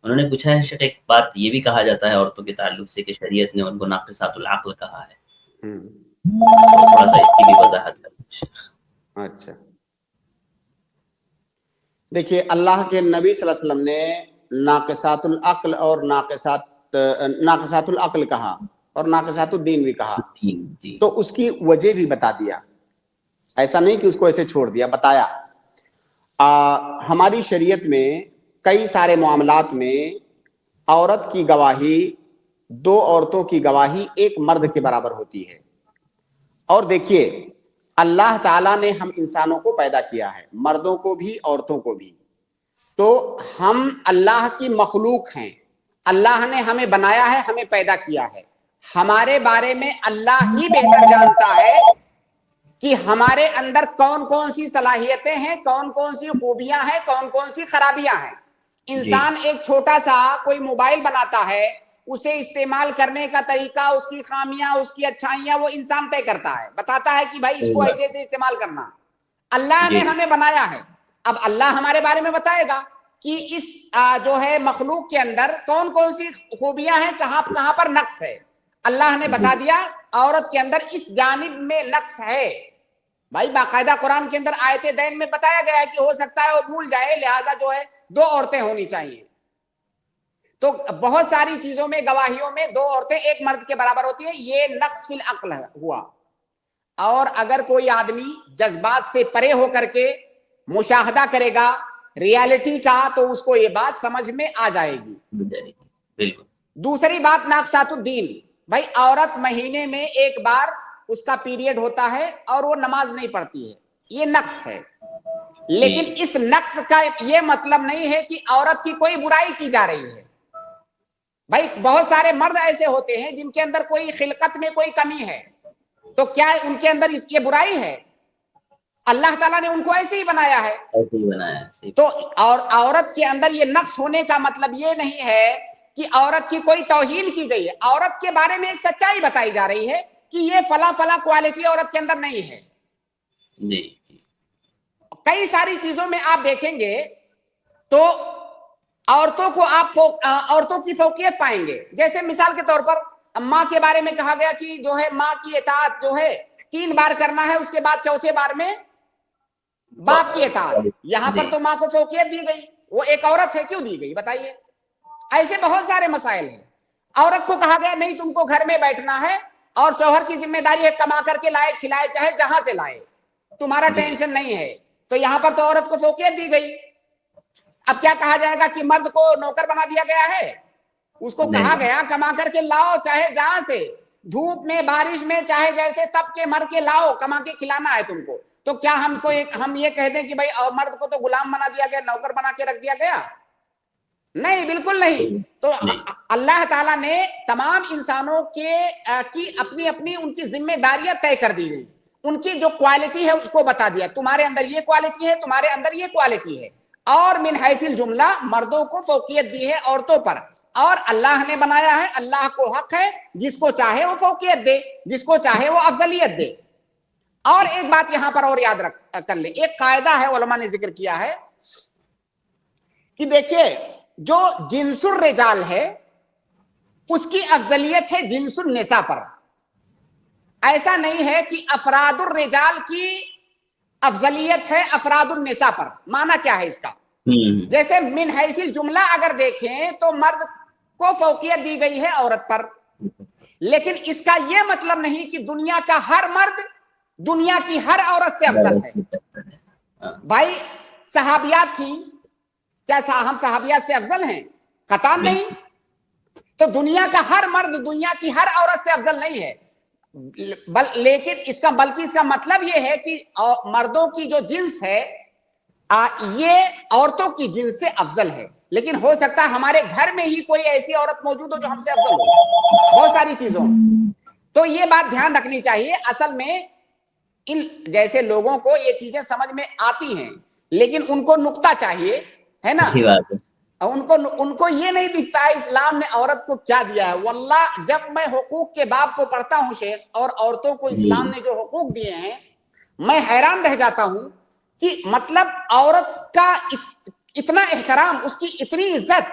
انہوں نے پوچھا ہے شیخ ایک بات یہ بھی کہا جاتا ہے عورتوں کے تعلق سے کہ شریعت نے ان کو ناقصات العقل کہا ہے، تھوڑا سا اس کی بھی وضاحت کریں۔ اچھا دیکھیے، اللہ کے نبی صلی اللہ علیہ وسلم نے ناقصات العقل اور ناقصات العقل کہا اور ناقصات الدین بھی کہا، جی تو اس کی وجہ بھی بتا دیا، ایسا نہیں کہ اس کو ایسے چھوڑ دیا، بتایا۔ ہماری شریعت میں کئی سارے معاملات میں عورت کی گواہی، دو عورتوں کی گواہی ایک مرد کے برابر ہوتی ہے۔ اور دیکھیے، اللہ تعالیٰ نے ہم انسانوں کو پیدا کیا ہے، مردوں کو بھی عورتوں کو بھی، تو ہم اللہ کی مخلوق ہیں، اللہ نے ہمیں بنایا ہے، ہمیں پیدا کیا ہے، ہمارے بارے میں اللہ ہی بہتر جانتا ہے کہ ہمارے اندر کون کون سی صلاحیتیں ہیں، کون کون سی خوبیاں ہیں، کون کون سی خرابیاں ہیں۔ انسان ایک چھوٹا سا کوئی موبائل بناتا ہے، اسے استعمال کرنے کا طریقہ، اس کی خامیاں، اس کی اچھائیاں وہ انسان طے کرتا ہے، بتاتا ہے کہ بھائی اس کو ایسے سے استعمال کرنا۔ اللہ نے ہمیں بنایا ہے، اب اللہ ہمارے بارے میں بتائے گا کہ اس جو ہے مخلوق کے اندر کون کون سی خوبیاں ہیں، کہاں پر نقص ہے۔ اللہ نے بتا دیا عورت کے اندر اس جانب میں نقص ہے، بھائی باقاعدہ قرآن کے اندر آیت دین میں بتایا گیا ہے کہ ہو سکتا ہے وہ بھول جائے، لہذا جو ہے 2 عورتیں ہونی چاہیے۔ تو بہت ساری چیزوں میں، گواہیوں میں 2 عورتیں ایک مرد کے برابر ہوتی ہیں، یہ نقص فی العقل ہوا۔ اور اگر کوئی آدمی جذبات سے پرے ہو کر کے مشاہدہ کرے گا ریالٹی کا، تو اس کو یہ بات سمجھ میں آ جائے گی۔ بالکل۔ دوسری بات ناقصات الدین، بھائی عورت مہینے میں ایک بار اس کا پیریڈ ہوتا ہے اور وہ نماز نہیں پڑھتی ہے، یہ نقص ہے، لیکن اس نقص کا یہ مطلب نہیں ہے کہ عورت کی کوئی برائی کی جا رہی ہے۔ بھائی بہت سارے مرد ایسے ہوتے ہیں جن کے اندر کوئی خلقت میں کوئی کمی ہے، تو کیا ان کے اندر یہ برائی ہے؟ اللہ تعالیٰ نے ان کو ایسے ہی بنایا ہے۔ تو اور عورت کے اندر یہ نقص ہونے کا مطلب یہ نہیں ہے کہ عورت کی کوئی توہین کی گئی ہے، عورت کے بارے میں ایک سچائی بتائی جا رہی ہے کہ یہ فلاں کوالٹی عورت کے اندر نہیں ہے۔ کئی ساری چیزوں میں آپ دیکھیں گے تو عورتوں کو آپ عورتوں کی فوقیت پائیں گے، جیسے مثال کے طور پر ماں کے بارے میں کہا گیا کہ جو ہے ماں کی اطاعت جو ہے 3 بار کرنا ہے، اس کے بعد چوتھے بار میں باپ کی اطاعت۔ یہاں پر تو ماں کو فوقیت دی گئی، وہ ایک عورت ہے، کیوں دی گئی بتائیے؟ ایسے بہت سارے مسائل ہیں۔ عورت کو کہا گیا نہیں تم کو گھر میں بیٹھنا ہے، اور شوہر کی ذمہ داری ہے کما کر کے لائے کھلائے، چاہے جہاں سے لائے، تمہارا ٹینشن نہیں ہے، تو یہاں پر تو عورت کو فوقیت دی گئی۔ اب کیا کہا جائے گا کہ مرد کو نوکر بنا دیا گیا ہے؟ اس کو کہا گیا کما کر کے لاؤ، چاہے جہاں سے، دھوپ میں بارش میں، چاہے جیسے تب کے مر کے لاؤ، کما کے کھلانا ہے تم کو۔ تو کیا ہم یہ کہہ دیں کہ بھائی مرد کو تو غلام بنا دیا گیا، نوکر بنا کے رکھ دیا گیا؟ نہیں، بالکل نہیں۔ تو اللہ تعالیٰ نے تمام انسانوں کی اپنی ان کی ذمہ داریاں طے کر دی گئی، ان کی جو کوالٹی ہے اس کو بتا دیا، تمہارے اندر یہ کوالٹی ہے، تمہارے اندر یہ کوالٹی ہے، اور من حیث الجملہ مردوں کو فوقیت دی ہے عورتوں پر، اور اللہ نے بنایا ہے، اللہ کو حق ہے جس کو چاہے وہ فوقیت دے، جس کو چاہے وہ افضلیت دے۔ اور ایک بات یہاں پر اور یاد کر لیں، ایک قاعدہ ہے علماء نے ذکر کیا ہے کہ دیکھیے جو جنس الرجال ہے اس کی افضلیت ہے جنس النساء پر، ایسا نہیں ہے کہ افراد الرجال کی افضلیت ہے افراد النساء پر۔ معنی کیا ہے اس کا؟ جیسے من حیث الجملہ اگر دیکھیں تو مرد کو فوقیت دی گئی ہے عورت پر، لیکن اس کا یہ مطلب نہیں کہ دنیا کا ہر مرد دنیا کی ہر عورت سے افضل ہے۔ بھائی صحابیات تھی، کیا ہم صحابیات سے افضل ہیں؟ قطعاً نہیں۔ تو دنیا کا ہر مرد دنیا کی ہر عورت سے افضل نہیں ہے، لیکن بلکہ اس کا مطلب یہ ہے کہ مردوں کی جو جنس ہے یہ عورتوں کی جنس سے افضل ہے، لیکن ہو سکتا ہے ہمارے گھر میں ہی کوئی ایسی عورت موجود ہو جو ہم سے افضل ہو بہت ساری چیزوں۔ تو یہ بات دھیان رکھنی چاہیے، اصل میں ان جیسے لوگوں کو یہ چیزیں سمجھ میں آتی ہیں، لیکن ان کو نقطہ چاہیے، ہے نا؟ ان کو یہ نہیں دکھتا ہے اسلام نے عورت کو کیا دیا ہے۔ واللہ جب میں حقوق کے باب کو پڑھتا ہوں شیخ، اور عورتوں کو اسلام نے جو حقوق دیے ہیں، میں حیران رہ جاتا ہوں کہ مطلب عورت کا اتنا احترام، اس کی اتنی عزت،